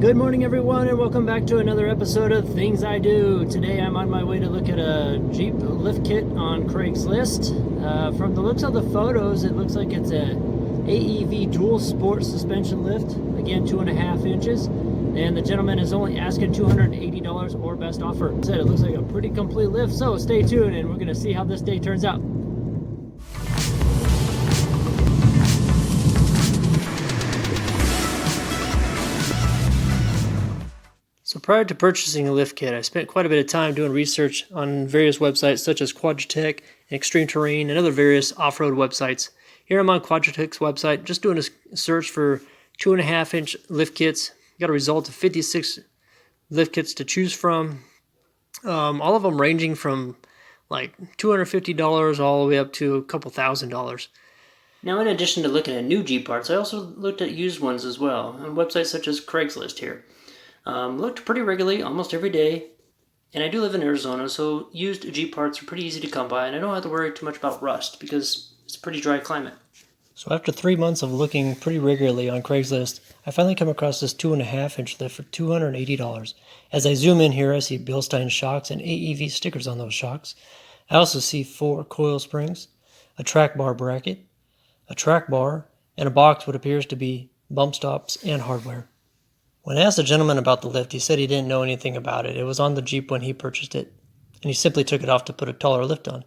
Good morning, everyone, and welcome back to another episode of Things I Do. Today I'm on my way to look at a Jeep lift kit on Craigslist. From the looks of the photos, it looks like it's a AEV dual sport suspension lift, again 2.5 inches, and the gentleman is only asking $280 or best offer. Said it looks like a pretty complete lift, so stay tuned and we're going to see how this day turns out. So prior to purchasing a lift kit, I spent quite a bit of time doing research on various websites such as Quadratec and Extreme Terrain and other various off-road websites. Here I'm on Quadratec's website, just doing a search for 2.5 inch lift kits. Got a result of 56 lift kits to choose from. All of them ranging from like $250 all the way up to a couple $1,000s. Now, in addition to looking at new Jeep parts, I also looked at used ones as well on websites such as Craigslist here. Looked pretty regularly, almost every day, and I do live in Arizona, so used Jeep parts are pretty easy to come by, and I don't have to worry too much about rust because it's a pretty dry climate. So after 3 months of looking pretty regularly on Craigslist, I finally come across this 2.5 inch lift for $280. As I zoom in here, I see Bilstein shocks and AEV stickers on those shocks. I also see 4 coil springs, a track bar bracket, a track bar, and a box what appears to be bump stops and hardware. When I asked the gentleman about the lift, he said he didn't know anything about it. It was on the Jeep when he purchased it, and he simply took it off to put a taller lift on.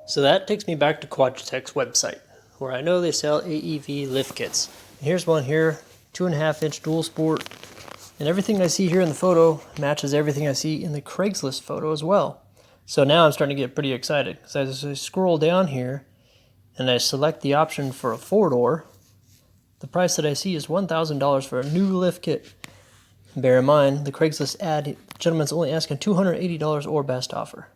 So that takes me back to Quadratec's website, where I know they sell AEV lift kits. And here's one here, 2.5 inch dual sport, and everything I see here in the photo matches everything I see in the Craigslist photo as well. So now I'm starting to get pretty excited, because as I scroll down here, and I select the option for a 4-door, the price that I see is $1,000 for a new lift kit. Bear in mind, the Craigslist ad, the gentleman's only asking $280 or best offer.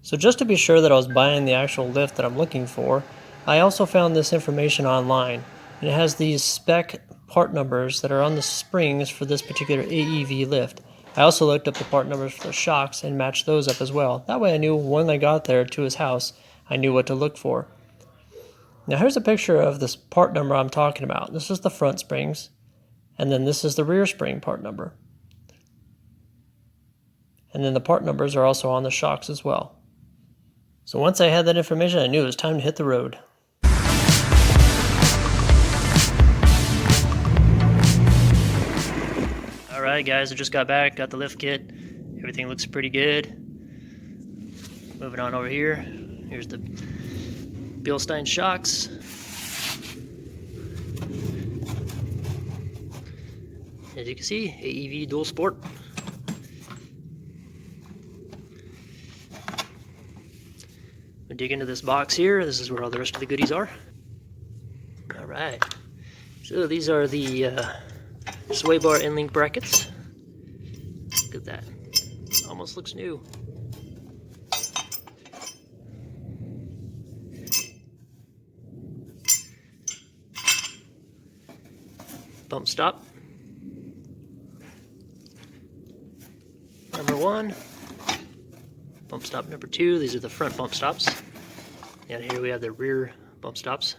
So just to be sure that I was buying the actual lift that I'm looking for, I also found this information online. And it has these spec part numbers that are on the springs for this particular AEV lift. I also looked up the part numbers for the shocks and matched those up as well. That way I knew when I got there to his house, I knew what to look for. Now here's a picture of this part number I'm talking about. This is the front springs, and then this is the rear spring part number. And then the part numbers are also on the shocks as well. So once I had that information, I knew it was time to hit the road. Alright guys, I just got back, got the lift kit. Everything looks pretty good. Moving on over here. Here's the Bilstein shocks. As you can see, AEV dual sport. We dig into this box here. This is where all the rest of the goodies are. All right. So these are the sway bar end link brackets. Look at that. Almost looks new. Bump stop. Number 1. Bump stop number 2. These are the front bump stops. And here we have the rear bump stops.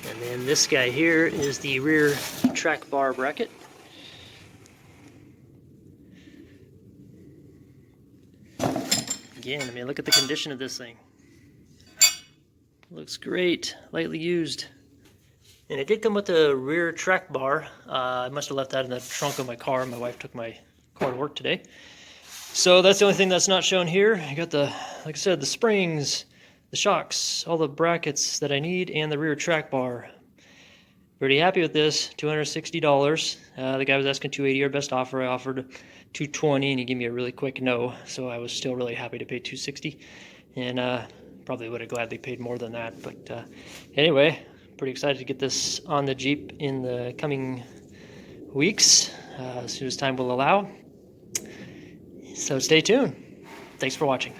And then this guy here is the rear track bar bracket. Again, I mean, look at the condition of this thing. Looks great, lightly used. And it did come with a rear track bar. I must have left that in the trunk of my car. My wife took my car to work today. So that's the only thing that's not shown here. I got the, like I said, the springs, the shocks, all the brackets that I need, and the rear track bar. Pretty happy with this, $260. The guy was asking $280 or best offer. I offered $220 and he gave me a really quick no. So I was still really happy to pay $260. And probably would have gladly paid more than that, but anyway, pretty excited to get this on the Jeep in the coming weeks, as soon as time will allow. So stay tuned. Thanks for watching.